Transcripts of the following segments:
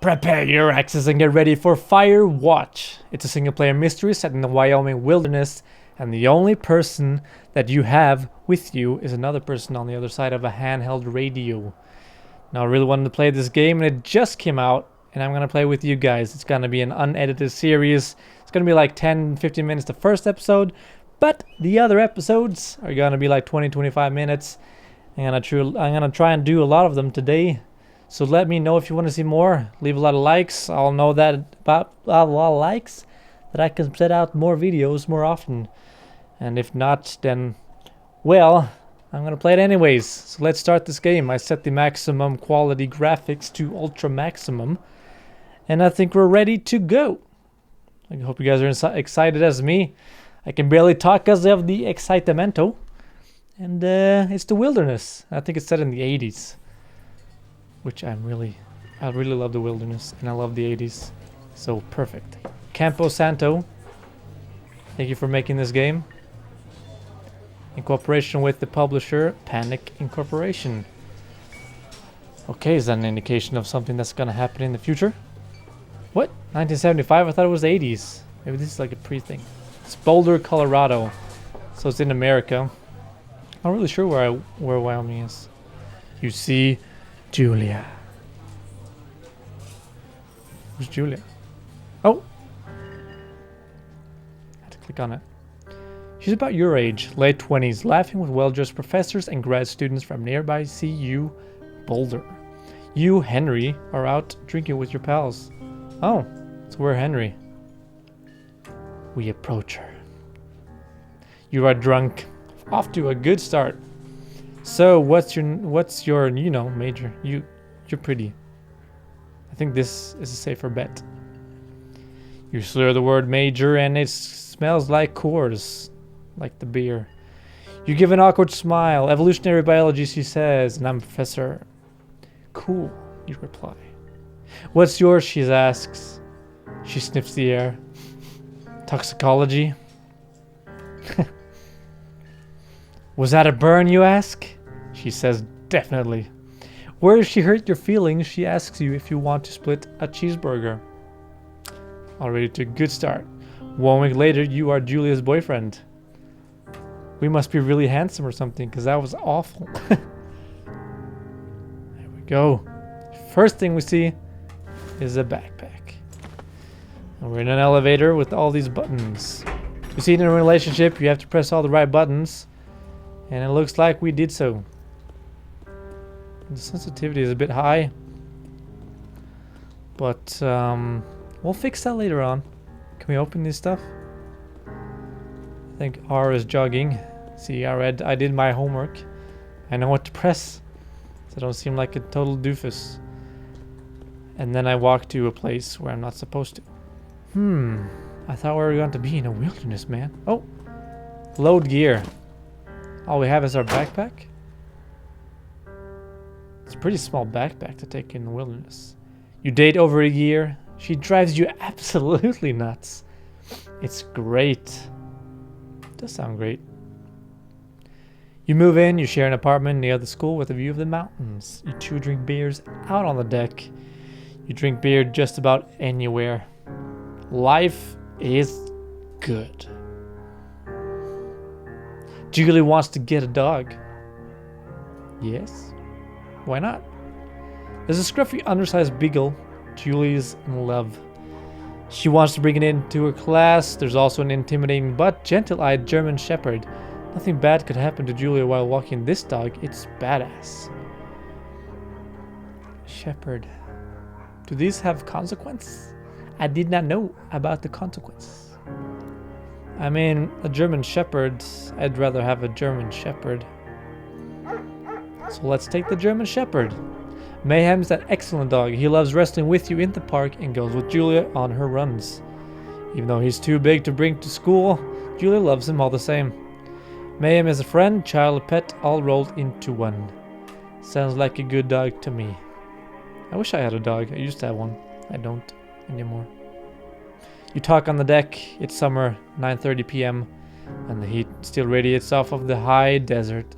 Prepare your axes and get ready for Firewatch. It's a single-player mystery set in the Wyoming wilderness, and the only person that you have with you is another person on the other side of a handheld radio. Now, I really wanted to play this game, and it just came out, and I'm gonna play with you guys. It's gonna be an unedited series. It's gonna be like 10-15 minutes the first episode, but the other episodes are gonna be like 20-25 minutes. I'm gonna try and do a lot of them today. So let me know if you want to see more. Leave a lot of likes. I'll know that about a lot of likes that I can set out more videos more often. And if not, then, well, I'm gonna play it anyways. So let's start this game. I set the maximum quality graphics to ultra maximum, and I think we're ready to go. I hope you guys are excited as me. I can barely talk because of the excitamento. And it's the wilderness. I think it's set in the 80s. Which I really love the wilderness, and I love the 80s. So perfect. Campo Santo, thank you for making this game. In cooperation with the publisher, Panic Incorporation. Okay, is that an indication of something that's gonna happen in the future? What? 1975? I thought it was the 80s. Maybe this is like a pre-thing. It's Boulder, Colorado. So it's in America. I'm not really sure where Wyoming is. You see Julia. Who's Julia? Oh! I had to click on it. She's about your age, late 20s, laughing with well-dressed professors and grad students from nearby CU Boulder. You, Henry, are out drinking with your pals. Oh, so we're Henry. We approach her. You are drunk. Off to a good start. So what's your major? You're pretty. I think this is a safer bet. You slur the word major and it smells like Coors, like the beer. You give an awkward smile. Evolutionary biology, she says, and I'm professor. Cool, you reply. What's yours? She asks. She sniffs the air. Toxicology. Was that a burn, you ask? She says, definitely. Where she hurt your feelings, she asks you if you want to split a cheeseburger. Already to a good start. 1 week later, you are Julia's boyfriend. We must be really handsome or something, because that was awful. There we go. First thing we see is a backpack. And we're in an elevator with all these buttons. You see, in a relationship, you have to press all the right buttons. And it looks like we did so. The sensitivity is a bit high. But we'll fix that later on. Can we open this stuff? I think R is jogging. See, I did my homework. I know what to press. So I don't seem like a total doofus. And then I walk to a place where I'm not supposed to. I thought we were going to be in a wilderness, man. Oh! Load gear. All we have is our backpack. It's a pretty small backpack to take in the wilderness. You date over a year. She drives you absolutely nuts. It's great. It does sound great. You move in, you share an apartment near the school with a view of the mountains. You two drink beers out on the deck. You drink beer just about anywhere. Life is good. Julie wants to get a dog. Yes? Why not? There's a scruffy, undersized beagle. Julie's in love. She wants to bring it into her class. There's also an intimidating but gentle-eyed German shepherd. Nothing bad could happen to Julia while walking this dog. It's badass. Shepherd. Do these have consequence? I did not know about the consequence. I mean, a German shepherd, I'd rather have a German shepherd. So let's take the German shepherd. Mayhem's an excellent dog. He loves wrestling with you in the park and goes with Julia on her runs. Even though he's too big to bring to school, Julia loves him all the same. Mayhem is a friend, child, pet, all rolled into one. Sounds like a good dog to me. I wish I had a dog. I used to have one. I don't anymore. You talk on the deck. It's summer, 9:30 p.m. and the heat still radiates off of the high desert.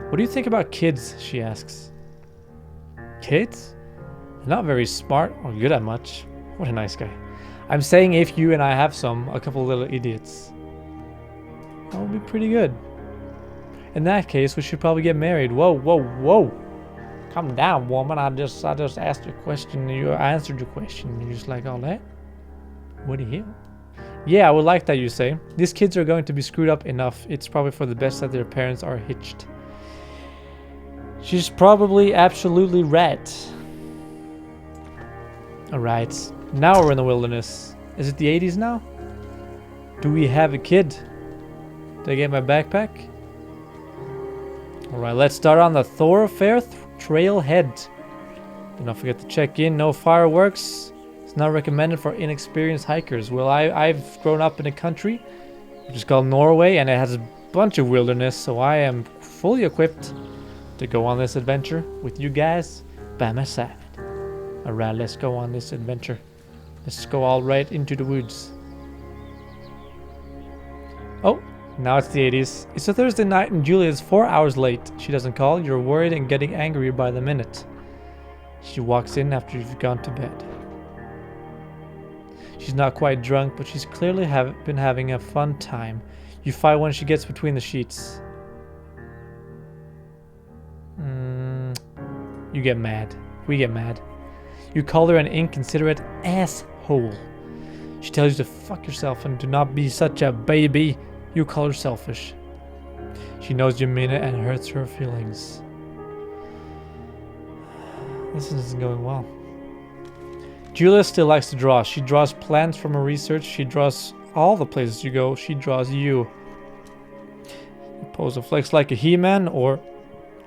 What do you think about kids? She asks. Kids? Not very smart or good at much. What a nice guy. I'm saying if you and I have a couple little idiots. That would be pretty good. In that case, we should probably get married. Whoa, whoa, whoa. Calm down, woman. I just asked you a question. You answered your question. You're just like, all that? What the hell? Yeah, I would like that, you say. These kids are going to be screwed up enough. It's probably for the best that their parents are hitched. She's probably absolutely right. Alright. Now we're in the wilderness. Is it the 80s now? Do we have a kid? Did I get my backpack? Alright, let's start on the thoroughfare trailhead. Do not forget to check in. No fireworks. It's not recommended for inexperienced hikers. Well, I've grown up in a country which is called Norway, and it has a bunch of wilderness, so I am fully equipped to go on this adventure with you guys by my side. Alright, let's go on this adventure. Let's go all right into the woods. Oh, now it's the 80s. It's a Thursday night and Julia is 4 hours late. She doesn't call. You're worried and getting angry by the minute. She walks in after you've gone to bed. She's not quite drunk, but she's clearly been having a fun time. You fight when she gets between the sheets. You get mad. We get mad. You call her an inconsiderate asshole. She tells you to fuck yourself and do not be such a baby. You call her selfish. She knows you mean it and it hurts her feelings. This isn't going well. Julia still likes to draw. She draws plans from her research. She draws all the places you go. She draws you. You pose a flex like a He-Man or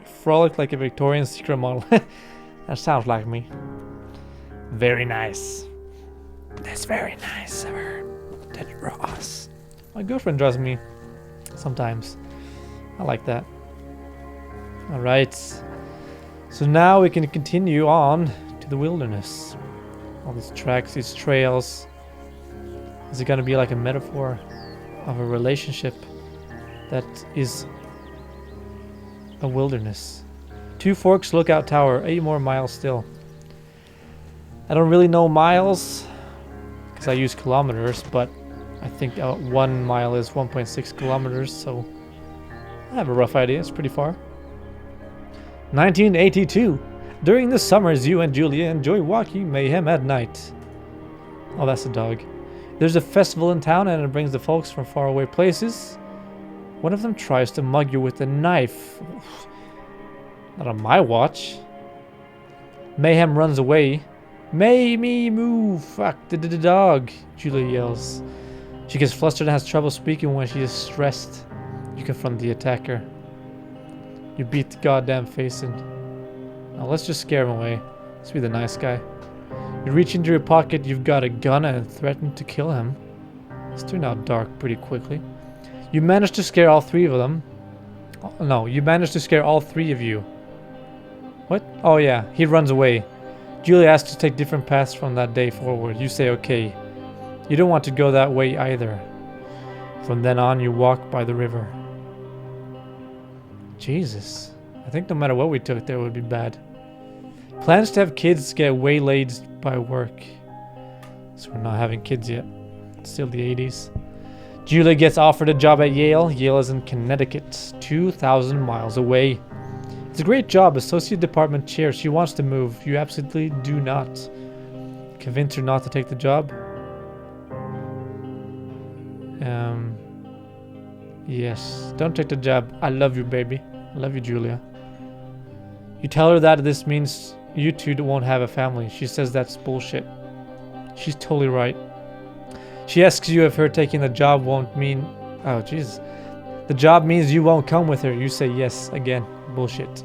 frolic like a Victorian secret model. That sounds like me. Very nice. That's very nice of her to draw us. My girlfriend draws me sometimes. I like that. Alright. So now we can continue on to the wilderness. All these tracks, these trails. Is it going to be like a metaphor of a relationship that is a wilderness? 2 Forks Lookout Tower, 8 more miles still. I don't really know miles because I use kilometers, but I think 1 mile is 1.6 kilometers, so I have a rough idea. It's pretty far. 1982. During the summers, you and Julia enjoy walking mayhem at night. Oh, that's a dog. There's a festival in town and it brings the folks from faraway places. One of them tries to mug you with a knife. Not on my watch. Mayhem runs away. May me move. Fuck the dog, Julia yells. She gets flustered and has trouble speaking when she is stressed. You confront the attacker. You beat the goddamn face in. Now let's just scare him away. Let's be the nice guy. You reach into your pocket, you've got a gun and threaten to kill him. It's turned out dark pretty quickly. You manage to scare all 3 of them. No, you manage to scare all 3 of you. What? Oh yeah, he runs away. Julia asks to take different paths from that day forward. You say okay. You don't want to go that way either. From then on, you walk by the river. Jesus. I think no matter what we took there would be bad. Plans to have kids get waylaid by work. So we're not having kids yet. It's still the 80s. Julia gets offered a job at Yale. Yale is in Connecticut, 2,000 miles away. It's a great job, associate department chair. She wants to move. You absolutely do not. Convince her not to take the job. Yes. Don't take the job. I love you, baby. I love you, Julia. You tell her that this means you two won't have a family. She says that's bullshit. She's totally right. She asks you if her taking the job won't mean... Oh, Jesus. The job means you won't come with her. You say yes again. Bullshit.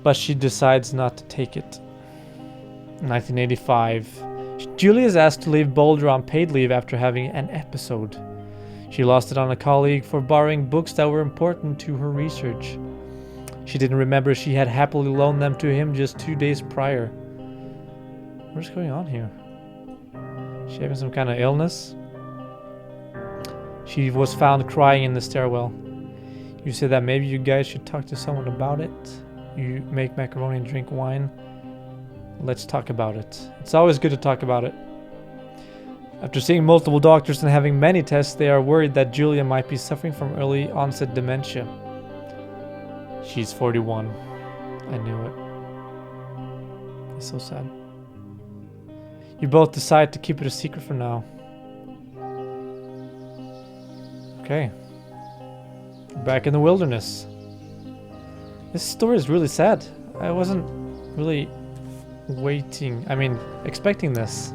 But she decides not to take it. 1985. Julia is asked to leave Boulder on paid leave after having an episode. She lost it on a colleague for borrowing books that were important to her research. She didn't remember she had happily loaned them to him just 2 days prior. What's going on here? She having some kind of illness? She was found crying in the stairwell. You said that maybe you guys should talk to someone about it. You make macaroni and drink wine. Let's talk about it. It's always good to talk about it. After seeing multiple doctors and having many tests, they are worried that Julia might be suffering from early onset dementia. She's 41. I knew it. It's so sad. You both decide to keep it a secret for now. Okay. We're back in the wilderness. This story is really sad. I wasn't really expecting this.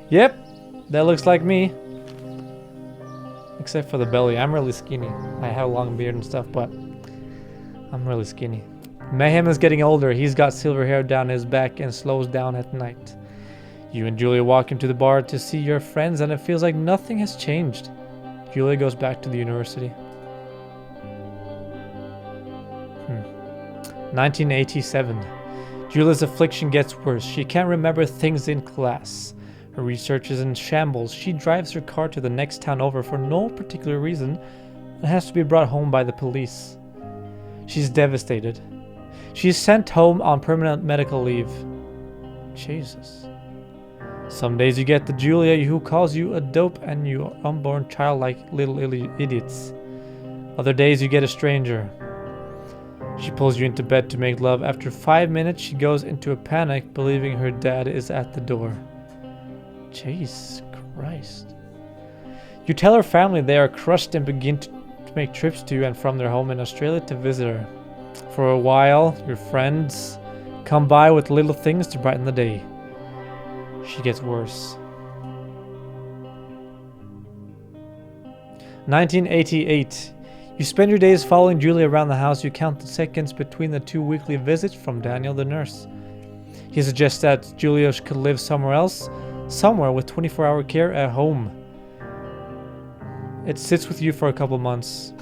Yep, that looks like me. Except for the belly. I'm really skinny. I have a long beard and stuff, but I'm really skinny. Mayhem is getting older. He's got silver hair down his back and slows down at night. You and Julia walk into the bar to see your friends, and it feels like nothing has changed. Julia goes back to the university. 1987. Julia's affliction gets worse. She can't remember things in class. Her research is in shambles. She drives her car to the next town over for no particular reason and has to be brought home by the police. She's devastated. She's sent home on permanent medical leave. Jesus. Some days you get the Julia who calls you a dope and your unborn child like little idiots. Other days you get a stranger. She pulls you into bed to make love. After 5 minutes, she goes into a panic, believing her dad is at the door. Jesus Christ. You tell her family they are crushed and begin to make trips to and from their home in Australia to visit her. For a while, your friends come by with little things to brighten the day. She gets worse. 1988. You spend your days following Julia around the house. You count the seconds between the 2 weekly visits from Daniel the nurse. He suggests that Julia could live somewhere else, somewhere with 24-hour care at home. It sits with you for a couple months.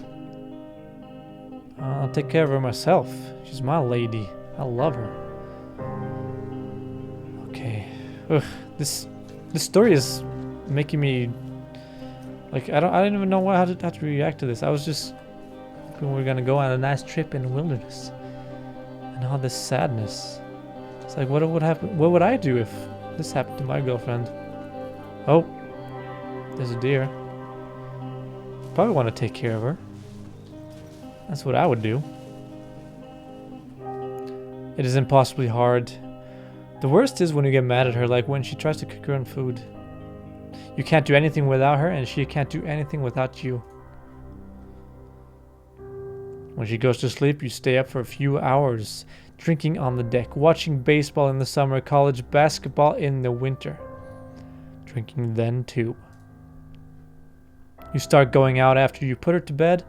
I'll take care of her myself. She's my lady. I love her. Okay. Ugh, this story is making me like I didn't even know how to react to this. I was just hoping we were gonna go on a nice trip in the wilderness, and all this sadness. It's like what would happen? What would I do if this happened to my girlfriend? Oh, there's a deer. Probably want to take care of her. That's what I would do. It is impossibly hard. The worst is when you get mad at her, like when she tries to cook her own food. You can't do anything without her, and she can't do anything without you. When she goes to sleep, you stay up for a few hours, drinking on the deck, watching baseball in the summer, college basketball in the winter. Drinking then too. You start going out after you put her to bed.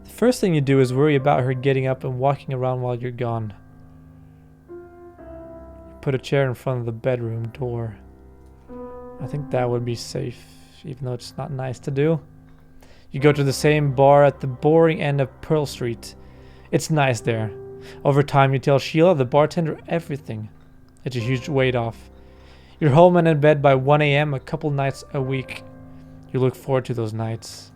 The first thing you do is worry about her getting up and walking around while you're gone. You put a chair in front of the bedroom door. I think that would be safe, even though it's not nice to do. You go to the same bar at the boring end of Pearl Street. It's nice there. Over time, you tell Sheila, the bartender, everything. It's a huge weight off. You're home and in bed by 1 a.m. a couple nights a week. You look forward to those nights.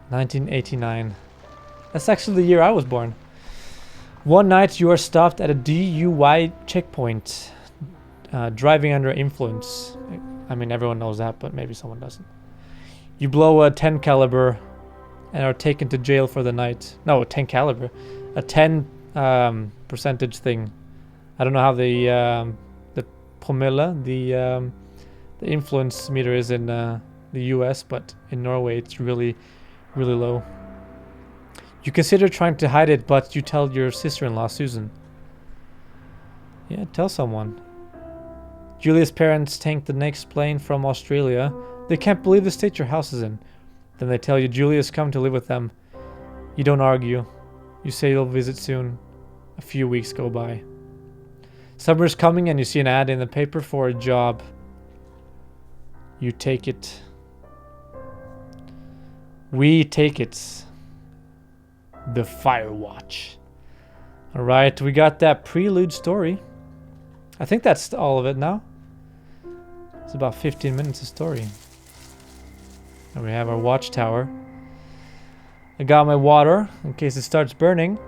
1989. That's actually the year I was born. One night you are stopped at a DUI checkpoint. Driving under influence. I mean, everyone knows that, but maybe someone doesn't. You blow a 10 caliber and are taken to jail for the night. No, a 10 caliber. A 10 percentage thing. I don't know how the promille, the influence meter is in the US, but in Norway it's really, really low. You consider trying to hide it, but you tell your sister-in-law, Susan. Yeah, tell someone. Julia's parents tank the next plane from Australia. They can't believe the state your house is in. Then they tell you Julia's come to live with them. You don't argue. You say you'll visit soon. A few weeks go by. Summer's coming and you see an ad in the paper for a job. You take it. We take it. The Firewatch. Alright, we got that prelude story. I think that's all of it now. It's about 15 minutes of story. And we have our watchtower. I got my water in case it starts burning.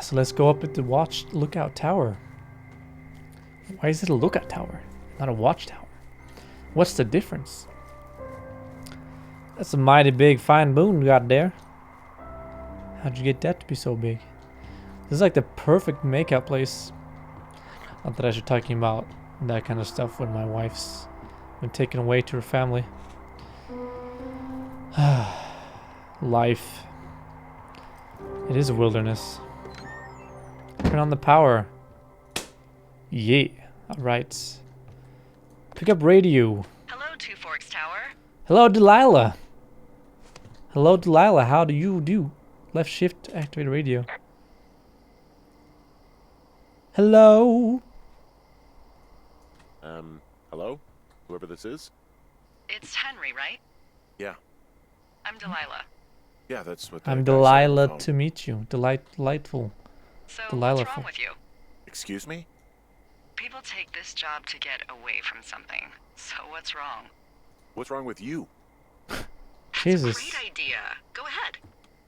So let's go up at the lookout tower. Why is it a lookout tower, not a watchtower? What's the difference? That's a mighty big fine moon you got there. How'd you get that to be so big? This is like the perfect makeout place. Not that I should be talking about that kind of stuff when my wife's been taken away to her family. Life. It is a wilderness. Turn on the power. Yeah. Alright. Pick up radio. Hello, Two Forks Tower. Hello, Delilah. Hello, Delilah. How do you do? Left shift, activate radio. Hello. Hello? Whoever this is? It's Henry, right? Yeah. I'm Delilah. Yeah, that's what I'm that guy said on the Delilah phone. to meet you. Delightful. So, Delilah what's wrong with you? Excuse me? People take this job to get away from something. So what's wrong? What's wrong with you? Jesus. Great idea. Go ahead.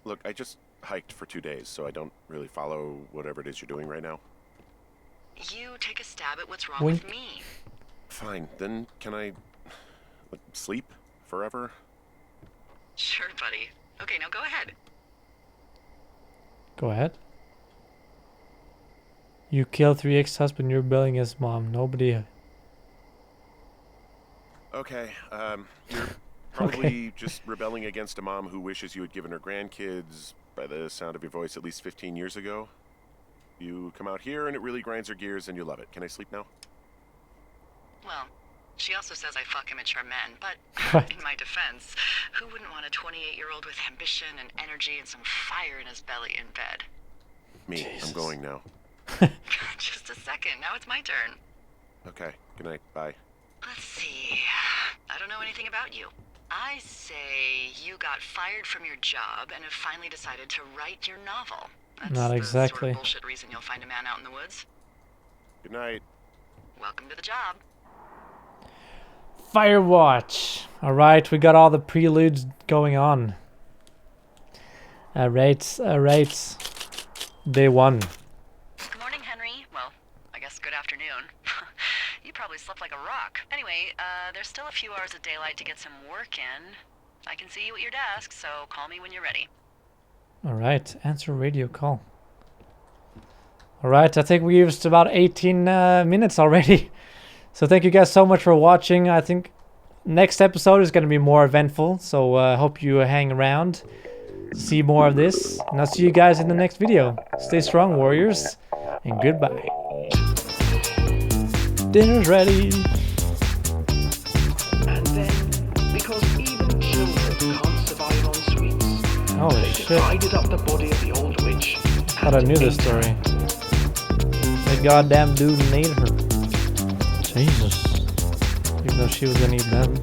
Look, I just hiked for 2 days, so I don't really follow whatever it is you're doing right now. You take a stab at what's wrong Wink. with me. Fine, then can I sleep forever? Sure, buddy. Okay, now go ahead. Go ahead. You killed 3 ex-husband, you're rebelling against mom. Nobody... Okay, you're probably just rebelling against a mom who wishes you had given her grandkids, by the sound of your voice, at least 15 years ago. You come out here and it really grinds her gears and you love it. Can I sleep now? Well, she also says I fuck immature men, but What? in my defense, who wouldn't want a 28-year-old with ambition and energy and some fire in his belly in bed? Me, Jesus. I'm going now. Just a second, now it's my turn. Okay, good night, bye. Let's see. I don't know anything about you. I say you got fired from your job and have finally decided to write your novel. That's Not the exactly. sort of bullshit reason you'll find a man out in the woods. Good night. Welcome to the job. Firewatch. Alright, we got all the preludes going on. Alright. Day 1. Good morning, Henry. Well, I guess good afternoon. You probably slept like a rock. Anyway, there's still a few hours of daylight to get some work in. I can see you at your desk, so call me when you're ready. Alright, answer radio call. Alright, I think we used about 18 minutes already. So thank you guys so much for watching. I think next episode is going to be more eventful. So I hope you hang around to see more of this. And I'll see you guys in the next video. Stay strong, warriors. And goodbye. Dinner's ready. And then, because even children can't survive on sweets, Holy they shit. divided up the body of the old witch. Thought I knew this ate her. story. The goddamn dude made her. Jesus. Even though she was gonna eat them.